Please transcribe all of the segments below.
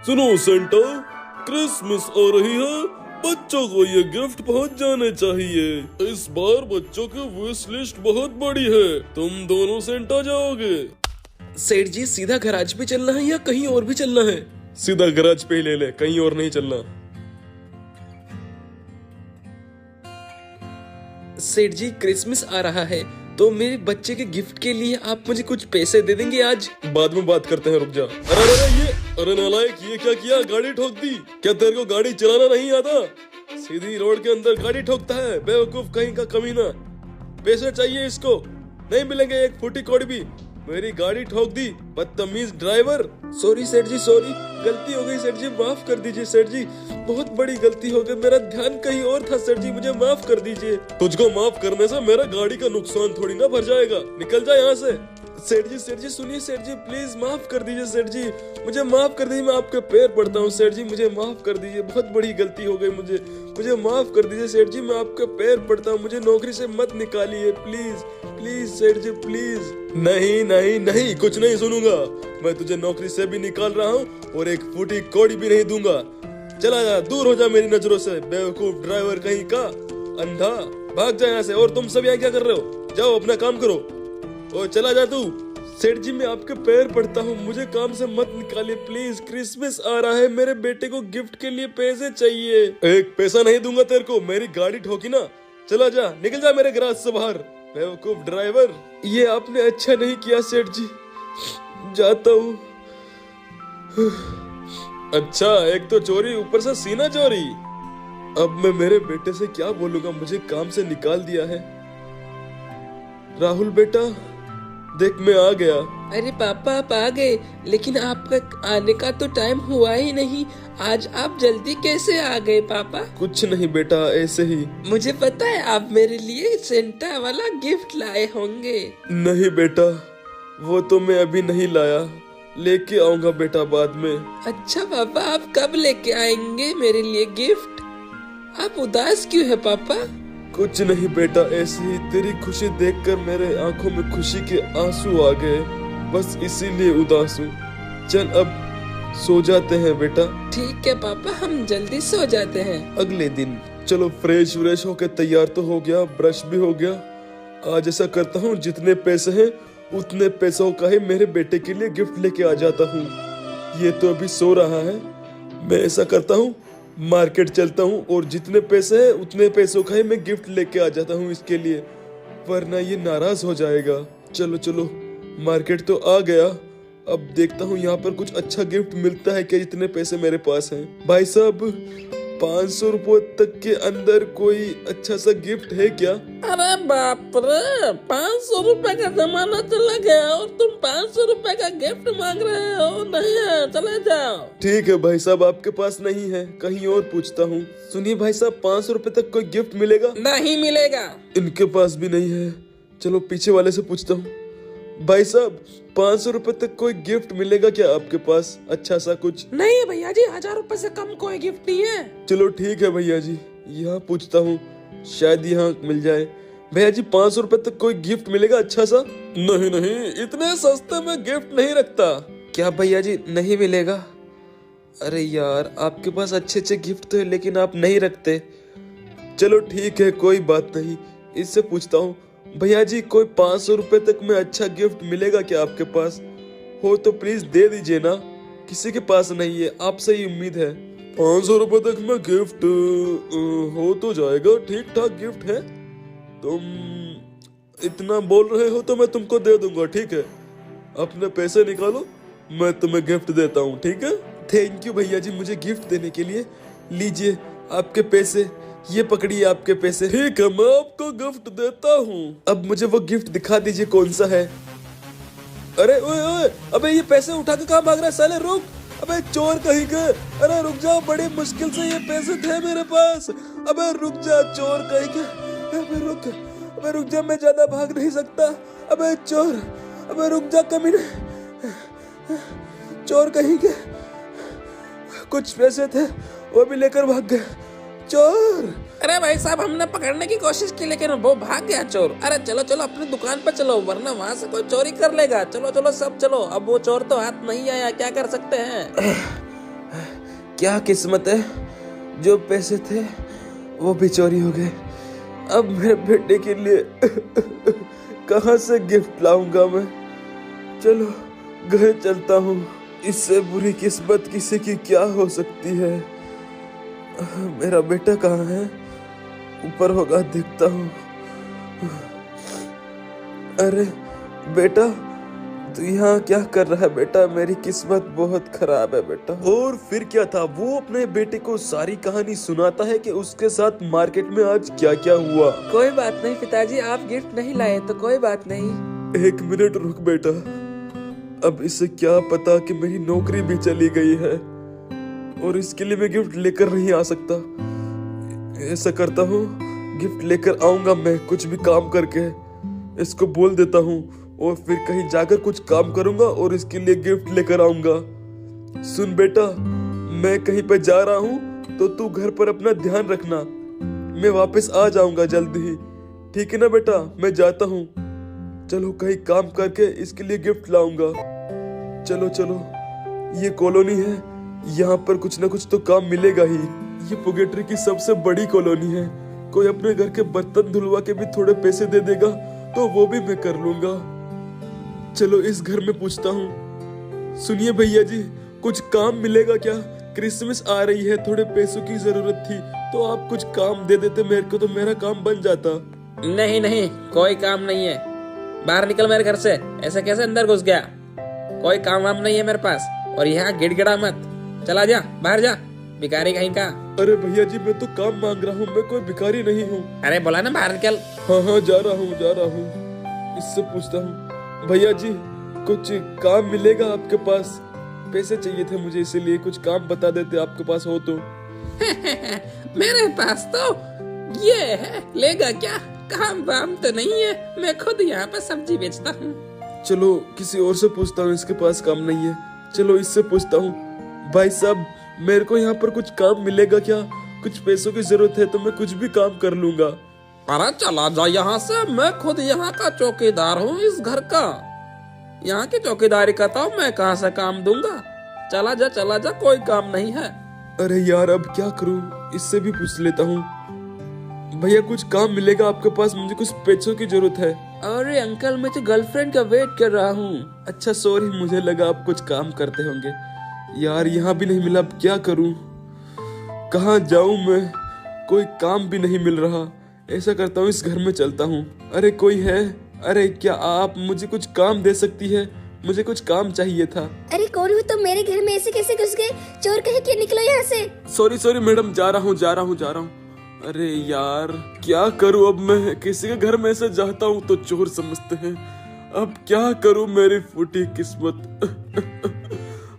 सुनो Santa, Christmas आ रही है, बच्चों को ये गिफ्ट पहुंच जाने चाहिए। इस बार बच्चों की विश लिस्ट बहुत बड़ी है, तुम दोनों सेंटा जाओगे। सेठ जी सीधा गैराज पे चलना है या कहीं और भी चलना है? सीधा गैराज पे ही ले ले, कहीं और नहीं चलना। सेठ जी क्रिसमस आ रहा है तो मेरे बच्चे के गिफ्ट के लिए आप मुझे कुछ पैसे दे देंगे आज? बाद में बात करते हैं, रुक जा। अरे नालायक, ये क्या किया? गाड़ी ठोक दी क्या? तेरे को गाड़ी चलाना नहीं आता? सीधी रोड के अंदर गाड़ी ठोकता है, बेवकूफ कहीं का कमीना। पैसे चाहिए इसको, नहीं मिलेंगे एक फूटी कौड़ी भी। मेरी गाड़ी ठोक दी, बदतमीज ड्राइवर। सॉरी सेठ जी, सॉरी, गलती हो गई सेठ जी, माफ कर दीजिए सेठ जी, बहुत बड़ी गलती हो गई, मेरा ध्यान कहीं और था सेठ जी, मुझे माफ कर दीजिए। तुझको माफ करने से मेरा गाड़ी का नुकसान थोड़ी ना भर जाएगा, निकल जा यहाँ से। सेठ जी सुनिए सेठ जी, प्लीज माफ कर दीजिए सेठ जी, मुझे माफ कर दीजिए, मैं आपके पैर पड़ता हूँ सेठ जी, मुझे माफ कर दीजिए, बहुत बड़ी गलती हो गई मुझे माफ कर दीजिए सेठ जी, मैं आपके पैर पड़ता हूँ, मुझे नौकरी से मत निकालिए प्लीज प्लीज सेठ जी प्लीज। नहीं नहीं नहीं, कुछ नहीं सुनूंगा, मैं तुझे नौकरी से भी निकाल रहा हूँ और एक फूटी कौड़ी भी नहीं दूंगा। चला जा, दूर हो जा मेरी नजरों से, बेवकूफ ड्राइवर कहीं का, अंधा, भाग जा यहाँ से। और तुम सब यहाँ क्या कर रहे हो? जाओ अपना काम करो, ओ चला जा तू। सेठ जी मैं आपके पैर पड़ता हूँ, मुझे काम से मत निकालिए प्लीज, क्रिसमस आ रहा है, मेरे बेटे को गिफ्ट के लिए पैसे चाहिए। एक पैसा नहीं दूंगा तेरे को, मेरी गाड़ी ठोकी ना, चला जा, निकल जा मेरे गैराज से बाहर, बेवकूफ ड्राइवर। ये आपने अच्छा नहीं किया सेठ जी, जाता हूँ। अच्छा, एक तो चोरी, ऊपर से सीना चोरी। अब मैं मेरे बेटे से क्या बोलूंगा, मुझे काम से निकाल दिया है। राहुल बेटा देख मैं आ गया। अरे पापा आप आ गए, लेकिन आपका आने का तो टाइम हुआ ही नहीं, आज आप जल्दी कैसे आ गए पापा? कुछ नहीं बेटा, ऐसे ही। मुझे पता है आप मेरे लिए सेंटा वाला गिफ्ट लाए होंगे। नहीं बेटा, वो तो मैं अभी नहीं लाया, लेके आऊंगा बेटा बाद में। अच्छा पापा, आप कब लेके आएंगे मेरे लिए गिफ्ट? आप उदास क्यों है पापा? कुछ नहीं बेटा, ऐसे ही तेरी खुशी देखकर मेरे आंखों में खुशी के आंसू आ गए, बस इसीलिए उदास हूँ। चल अब सो जाते हैं बेटा। ठीक है पापा, हम जल्दी सो जाते हैं। अगले दिन चलो फ्रेश व्रेश होके तैयार तो हो गया, ब्रश भी हो गया। आज ऐसा करता हूँ, जितने पैसे हैं उतने पैसों का ही मेरे बेटे के लिए गिफ्ट लेके आ जाता हूँ। ये तो अभी सो रहा है, मैं ऐसा करता हूँ, मार्केट चलता हूँ और जितने पैसे हैं उतने पैसों का ही मैं गिफ्ट लेके आ जाता हूँ इसके लिए, वरना ये नाराज हो जाएगा। चलो चलो, मार्केट तो आ गया, अब देखता हूँ यहाँ पर कुछ अच्छा गिफ्ट मिलता है क्या, जितने पैसे मेरे पास हैं। भाई साहब 500 रुपए तक के अंदर कोई अच्छा सा गिफ्ट है क्या? अरे बाप रे, 500 रुपए का जमाना चला गया और तुम 500 रुपए का गिफ्ट मांग रहे हो? नहीं है, चले जाओ। ठीक है भाई साहब, आपके पास नहीं है, कहीं और पूछता हूँ। सुनिए भाई साहब, 500 रुपए तक कोई गिफ्ट मिलेगा? नहीं मिलेगा। इनके पास भी नहीं है, चलो पीछे वाले से पूछता हूँ। भाई साहब 500 रुपए तक कोई गिफ्ट मिलेगा क्या आपके पास, अच्छा सा कुछ? नहीं है भैया जी, 1000 रुपए से कम कोई गिफ्ट नहीं है। चलो ठीक है भैया जी, यहाँ पूछता हूँ, शायद यहाँ मिल जाए। भैया जी 500 रुपए तक कोई गिफ्ट मिलेगा अच्छा सा? नहीं नहीं, इतने सस्ते में गिफ्ट नहीं रखता। क्या भैया जी नहीं मिलेगा? अरे यार, आपके पास अच्छे अच्छे गिफ्ट तो है लेकिन आप नहीं रखते। चलो ठीक है, कोई बात नहीं, इससे पूछता हूँ। भैया जी कोई 500 रुपए तक में अच्छा गिफ्ट मिलेगा क्या आपके पास? हो तो प्लीज दे दीजिए ना, किसी के पास नहीं है, आपसे ही उम्मीद है। 500 रुपए तक में गिफ्ट हो तो जाएगा, ठीक ठाक गिफ्ट है। तुम इतना बोल रहे हो तो मैं तुमको दे दूंगा, ठीक है? अपने पैसे निकालो, मैं तुम्हें गिफ्ट देता हूँ, ठीक है? थैंक यू भैया जी मुझे गिफ्ट देने के लिए। लीजिए आपके पैसे, ये पकड़िए आपके पैसे। ठीक है, मैं आपको गिफ्ट देता हूँ। अब मुझे वो गिफ्ट दिखा दीजिए कौन सा है। अरे ओए ओए, अबे ये पैसे उठा के कहाँ भाग रहा है साले, रुक। अबे चोर कहीं के, अरे रुक जा, बड़ी मुश्किल से ये पैसे थे मेरे पास। अबे रुक जा चोर कहीं के, अबे रुक जा, मैं ज्यादा भाग नहीं सकता। अबे चोर, अबे रुक जा कमीने, चोर कहीं के, कुछ पैसे थे वो भी लेकर भाग गए चोर। अरे भाई साहब, हमने पकड़ने की कोशिश की लेकिन वो भाग गया चोर। अरे चलो चलो अपनी दुकान पर चलो, वरना वहाँ से कोई चोरी कर लेगा। चलो चलो सब चलो, अब वो चोर तो हाथ नहीं आया, क्या कर सकते हैं। क्या किस्मत है, जो पैसे थे वो भी चोरी हो गए। अब मेरे बेटे के लिए कहाँ से गिफ्ट लाऊंगा मैं। चलो घर चलता हूँ, इससे बुरी किस्मत किसी की क्या हो सकती है। मेरा बेटा कहाँ है? ऊपर होगा, देखता हूँ। अरे बेटा, तू यहाँ क्या कर रहा है बेटा? मेरी किस्मत बहुत खराब है बेटा। और फिर क्या था, वो अपने बेटे को सारी कहानी सुनाता है कि उसके साथ मार्केट में आज क्या क्या हुआ। कोई बात नहीं पिताजी, आप गिफ्ट नहीं लाए तो कोई बात नहीं। 1 मिनट रुक बेटा, अब इसे क्या पता कि मेरी नौकरी भी चली गई है और इसके लिए मैं गिफ्ट लेकर नहीं आ सकता। ऐसा करता हूँ, गिफ्ट लेकर आऊंगा मैं कुछ भी काम करके, इसको बोल देता हूँ और फिर कहीं जाकर कुछ काम करूंगा और इसके लिए गिफ्ट लेकर आऊंगा। सुन बेटा, मैं कहीं पे जा रहा हूँ तो तू घर पर अपना ध्यान रखना। मैं वापस आ जाऊंगा जल्दी ही, ठीक है ना बेटा? मैं जाता हूँ। चलो कहीं काम करके इसके लिए गिफ्ट लाऊंगा। चलो चलो, ये कॉलोनी है, यहाँ पर कुछ ना कुछ तो काम मिलेगा ही। ये पुगेट्री की सबसे बड़ी कॉलोनी है, कोई अपने घर के बर्तन धुलवा के भी थोड़े पैसे दे देगा तो वो भी मैं कर लूंगा। चलो इस घर में पूछता हूँ। सुनिए भैया जी, कुछ काम मिलेगा क्या? क्रिसमस आ रही है, थोड़े पैसों की जरूरत थी, तो आप कुछ काम दे देते मेरे को तो मेरा काम बन जाता। नहीं नहीं, कोई काम नहीं है, बाहर निकल मेरे घर से। ऐसे कैसे अंदर घुस गया? कोई काम वाम नहीं है मेरे पास, और यहाँ गिड़गिड़ा मत, चला जा बाहर जा, भिखारी कहीं का। अरे भैया जी, मैं तो काम मांग रहा हूँ, मैं कोई भिखारी नहीं हूँ। अरे बोला ना बाहर निकल। हाँ हाँ, जा रहा हूँ। इससे पूछता हूँ, भैया जी कुछ काम मिलेगा आपके पास? पैसे चाहिए थे मुझे, इसीलिए कुछ काम बता देते आपके पास हो तो। मेरे पास तो ये है, लेगा क्या? काम वाम तो नहीं है, मैं खुद यहाँ पे सब्जी बेचता हूँ। चलो किसी और से पूछता हूँ, इसके पास काम नहीं है। चलो इससे पूछता हूँ, भाई साहब मेरे को यहाँ पर कुछ काम मिलेगा क्या? कुछ पैसों की जरूरत है तो मैं कुछ भी काम कर लूंगा। अरे चला जा यहाँ से, मैं खुद यहाँ का चौकीदार हूँ इस घर का। यहाँ की चौकीदारी करता हूँ, मैं कहाँ से काम दूंगा? चला जा, कोई काम नहीं है। अरे यार अब क्या करूँ, इससे भी पूछ लेता हूँ। भैया कुछ काम मिलेगा आपके पास? मुझे कुछ पैसों की जरूरत है। अरे अंकल, मैं तो गर्लफ्रेंड का वेट कर रहा हूँ। अच्छा सॉरी, मुझे लगा आप कुछ काम करते होंगे। यार यहाँ भी नहीं मिला, अब क्या करूँ? कहाँ जाऊँ मैं? कोई काम भी नहीं मिल रहा। ऐसा करता हूँ, इस घर में चलता हूँ। अरे कोई है? अरे क्या आप मुझे कुछ काम दे सकती है? मुझे कुछ काम चाहिए था। अरे कौन हो तुम? मेरे घर में ऐसे कैसे घुस गए? चोर कहीं के, निकलो यहाँ से। सॉरी मैडम, जा रहा हूँ। अरे यार क्या करूँ अब मैं? किसी के घर में ऐसे जाता हूँ तो चोर समझते हैं। अब क्या करूँ, मेरी फूटी किस्मत।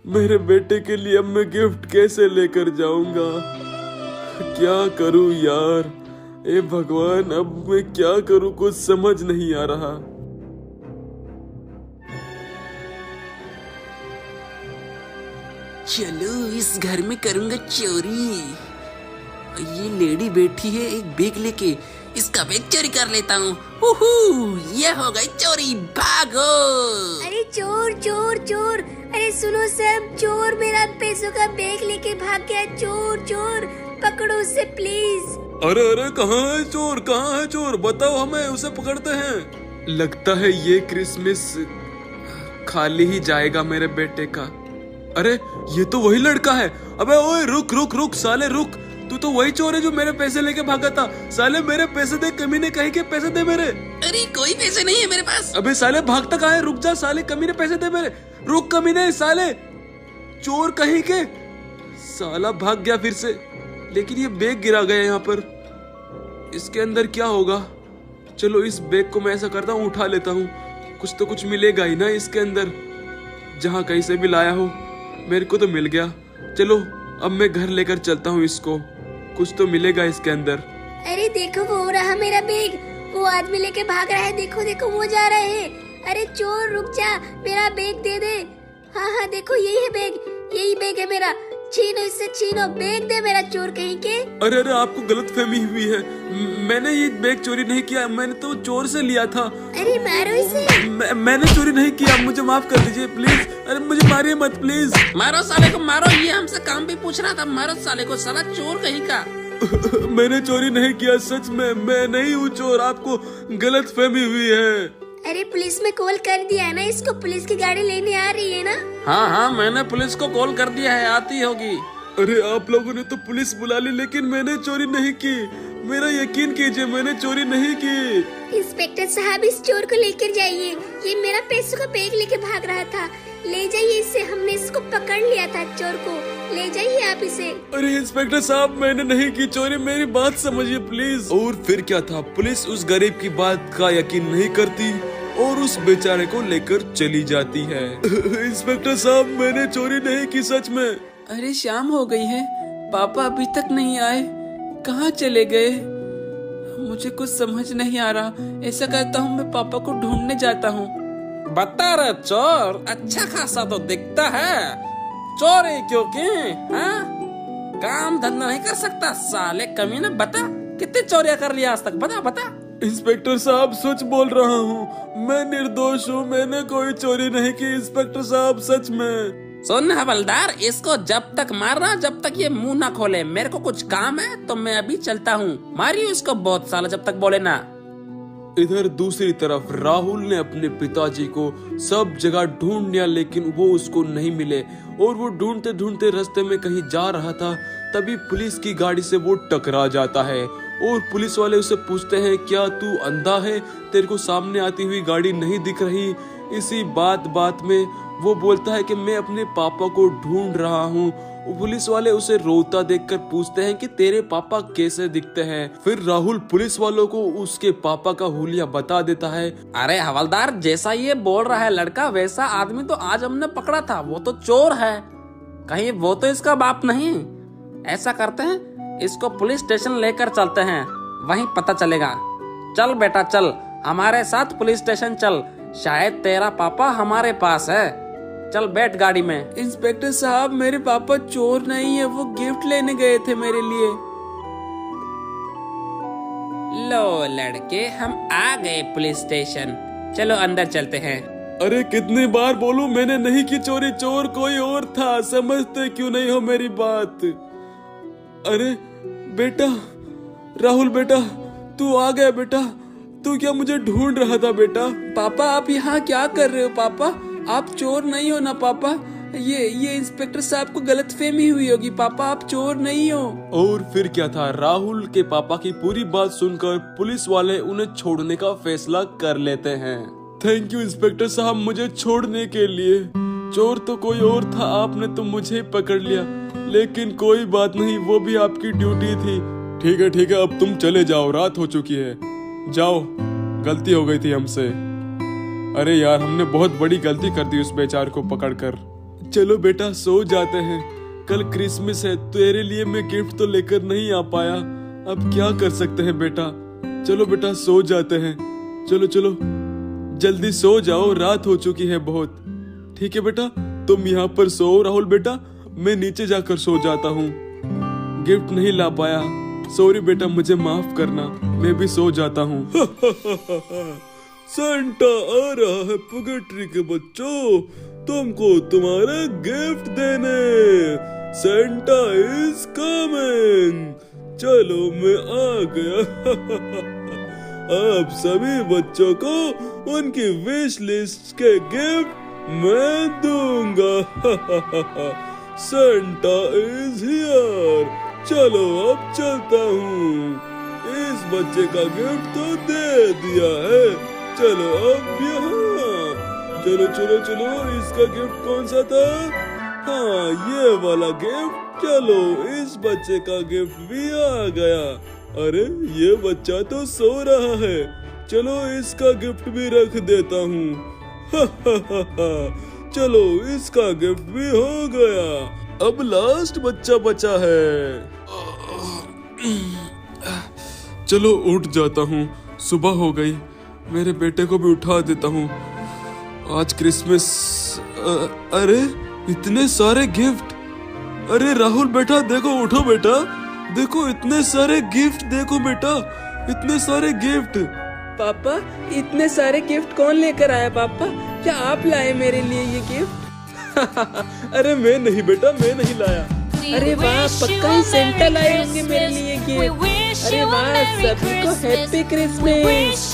मेरे बेटे के लिए अब मैं गिफ्ट कैसे लेकर जाऊंगा? क्या करूँ यार? ए भगवान, अब मैं क्या करूँ, कुछ समझ नहीं आ रहा। चलो इस घर में करूंगा चोरी। ये लेडी बैठी है एक बैग लेके, इसका बैग चोरी कर लेता हूँ। ये हो गई चोरी, भागो। अरे चोर चोर चोर! अरे सुनो सब, चोर मेरा पैसों का बैग लेके भाग गया। चोर चोर, पकड़ो उसे प्लीज। अरे कहाँ है चोर? बताओ हमें, उसे पकड़ते हैं। लगता है ये क्रिसमस खाली ही जाएगा मेरे बेटे का। अरे ये तो वही लड़का है। अबे ओए रुक साले रुक, तू तो वही चोर है जो मेरे पैसे लेके भागा था। साले मेरे पैसे दे, कमीने कहीं के पैसे दे मेरे। अरे कोई पैसे नहीं है मेरे पास। अबे साले भागता कहाँ है? रुक जा साले, कमीने पैसे दे मेरे। रुक कमीने, साले चोर कहीं के। साला भाग गया फिर से, लेकिन ये बैग गिरा गया यहाँ पर। इसके अंदर क्या होगा? चलो इस बैग को मैं ऐसा करता हूँ, उठा लेता हूँ। कुछ तो कुछ मिलेगा ही ना इसके अंदर। जहाँ कहीं से भी लाया हो, मेरे को तो मिल गया। चलो अब मैं घर लेकर चलता हूँ इसको, कुछ तो मिलेगा इसके अंदर। अरे देखो वो हो रहा मेरा बैग, वो आदमी लेके भाग रहा है। देखो वो जा रहे हैं। अरे चोर रुक जा, मेरा बैग दे दे। हाँ देखो यही है बैग, यही बैग है मेरा। छीनो इससे, छीनो, बैग दे मेरा चोर कहीं के। अरे अरे आपको गलतफहमी हुई है, मैंने ये बैग चोरी नहीं किया, मैंने तो चोर से लिया था। अरे मारो इसे। मैंने चोरी नहीं किया, मुझे माफ कर दीजिए प्लीज। अरे मुझे मारिए मत प्लीज। मारो साले को मारो, ये हमसे काम भी पूछ रहा था। मारो साले को, साला चोर कहीं का। मैंने चोरी नहीं किया, सच में मैं नहीं हूँ चोर, आपको गलतफहमी हुई है। अरे पुलिस में कॉल कर दिया है ना, इसको पुलिस की गाड़ी लेने आ रही है ना। हाँ हाँ, मैंने पुलिस को कॉल कर दिया है, आती होगी। अरे आप लोगों ने तो पुलिस बुला ली, लेकिन मैंने चोरी नहीं की, मेरा यकीन कीजिए, मैंने चोरी नहीं की। इंस्पेक्टर साहब, इस चोर को लेकर जाइए, ये मेरा पैसों का बैग लेके भाग रहा था। ले जाइए इसे, हमने इसको पकड़ लिया था चोर को, ले जाइए आप इसे। अरे इंस्पेक्टर साहब, मैंने नहीं की चोरी, मेरी बात समझिए प्लीज। और फिर क्या था, पुलिस उस गरीब की बात का यकीन नहीं करती और उस बेचारे को लेकर चली जाती है। इंस्पेक्टर साहब, मैंने चोरी नहीं की, सच में। अरे शाम हो गई है, पापा अभी तक नहीं आए, कहाँ चले गए? मुझे कुछ समझ नहीं आ रहा। ऐसा करता हूँ, मैं पापा को ढूंढने जाता हूँ। बता रहे चोर, अच्छा खासा तो दिखता है, चोरी क्यों की? हाँ, काम धंधा नहीं कर सकता साले कमीने। बता कितनी चोरियां कर लिया आज तक, बता बता। इंस्पेक्टर साहब, सच बोल रहा हूँ, मैं निर्दोष हूँ, मैंने कोई चोरी नहीं की इंस्पेक्टर साहब, सच में। सुन हवलदार, इसको जब तक मारना, जब तक ये मुंह ना खोले। मेरे को कुछ काम है तो मैं अभी चलता हूँ, मारियो इसको बहुत साला जब तक बोले ना। इधर दूसरी तरफ राहुल ने अपने पिताजी को सब जगह ढूंढ लिया, लेकिन वो उसको नहीं मिले और वो ढूंढते ढूंढते रास्ते में कहीं जा रहा था। तभी पुलिस की गाड़ी से वो टकरा जाता है और पुलिस वाले उसे पूछते हैं, क्या तू अंधा है, तेरे को सामने आती हुई गाड़ी नहीं दिख रही? इसी बात में वो बोलता है कि मैं अपने पापा को ढूंढ रहा हूँ। पुलिस वाले उसे रोता देखकर पूछते हैं कि तेरे पापा कैसे दिखते हैं। फिर राहुल पुलिस वालों को उसके पापा का हुलिया बता देता है। अरे हवलदार, जैसा ये बोल रहा है लड़का, वैसा आदमी तो आज हमने पकड़ा था, वो तो चोर है, कहीं वो तो इसका बाप नहीं। ऐसा करते हैं, इसको पुलिस स्टेशन लेकर चलते हैं, वहीं पता चलेगा। चल बेटा चल, हमारे साथ पुलिस स्टेशन चल, शायद तेरा पापा हमारे पास है। चल बैठ गाड़ी में। इंस्पेक्टर साहब, मेरे पापा चोर नहीं है, वो गिफ्ट लेने गए थे मेरे लिए। लो लड़के, हम आ गए पुलिस स्टेशन, चलो अंदर चलते हैं। अरे कितनी बार बोलूं, मैंने नहीं की चोरी, चोर कोई और था, समझते क्यों नहीं हो मेरी बात? अरे बेटा, राहुल बेटा, तू आ गया बेटा, तू क्या मुझे ढूंढ रहा था बेटा? पापा आप यहाँ क्या कर रहे हो? पापा आप चोर नहीं हो ना पापा? ये इंस्पेक्टर साहब को गलतफहमी हुई होगी, पापा आप चोर नहीं हो। और फिर क्या था, राहुल के पापा की पूरी बात सुनकर पुलिस वाले उन्हें छोड़ने का फैसला कर लेते हैं। थैंक यू इंस्पेक्टर साहब, मुझे छोड़ने के लिए। चोर तो कोई और था, आपने तो मुझे ही पकड़ लिया, लेकिन कोई बात नहीं, वो भी आपकी ड्यूटी थी। ठीक है, अब तुम चले जाओ, रात हो चुकी है, जाओ, गलती हो गई थी हमसे। अरे यार, हमने बहुत बड़ी गलती कर दी उस बेचारे को पकड़कर। चलो बेटा, सो जाते हैं, कल क्रिसमस है, तेरे लिए मैं गिफ्ट तो लेकर नहीं आ पाया, अब क्या कर सकते हैं बेटा। चलो बेटा, सो जाते हैं, चलो चलो जल्दी सो जाओ, रात हो चुकी है बहुत। ठीक है बेटा, तुम यहाँ पर सो, राहुल बेटा मैं नीचे जाकर सो जाता हूँ, गिफ्ट नहीं ला पाया, सॉरी बेटा, मुझे माफ करना, मैं भी सो जाता हूँ। सांता आ रहा है पुगेट्री के बच्चों, तुमको तुम्हारा गिफ्ट देने। सांता इज कमिंग, चलो मैं आ गया। आप सभी बच्चों को उनकी विश लिस्ट के गिफ्ट मैं दूंगा। सांता इज हियर, चलो अब चलता हूँ, इस बच्चे का गिफ्ट तो दे दिया है, चलो अब यहाँ, चलो चलो चलो, इसका गिफ्ट कौन सा था? हाँ, ये वाला गिफ्ट, चलो इस बच्चे का गिफ्ट भी आ गया। अरे ये बच्चा तो सो रहा है, चलो इसका गिफ्ट भी रख देता हूँ। चलो इसका गिफ्ट भी हो गया, अब लास्ट बच्चा बचा है। चलो उठ जाता हूँ, सुबह हो गई, मेरे बेटे को भी उठा देता हूँ, आज क्रिसमस। अरे इतने सारे गिफ्ट, अरे राहुल बेटा देखो, उठो बेटा, देखो इतने सारे गिफ्ट, देखो बेटा इतने सारे गिफ्ट। पापा इतने सारे गिफ्ट कौन लेकर आया पापा? क्या आप लाए मेरे लिए ये गिफ्ट? अरे मैं नहीं बेटा, मैं नहीं लाया। अरे वाह, पक्का ही सेंटा लाए होंगे मेरे लिए गिफ्ट। अरे वाह, सभी को हैप्पी क्रिसमस।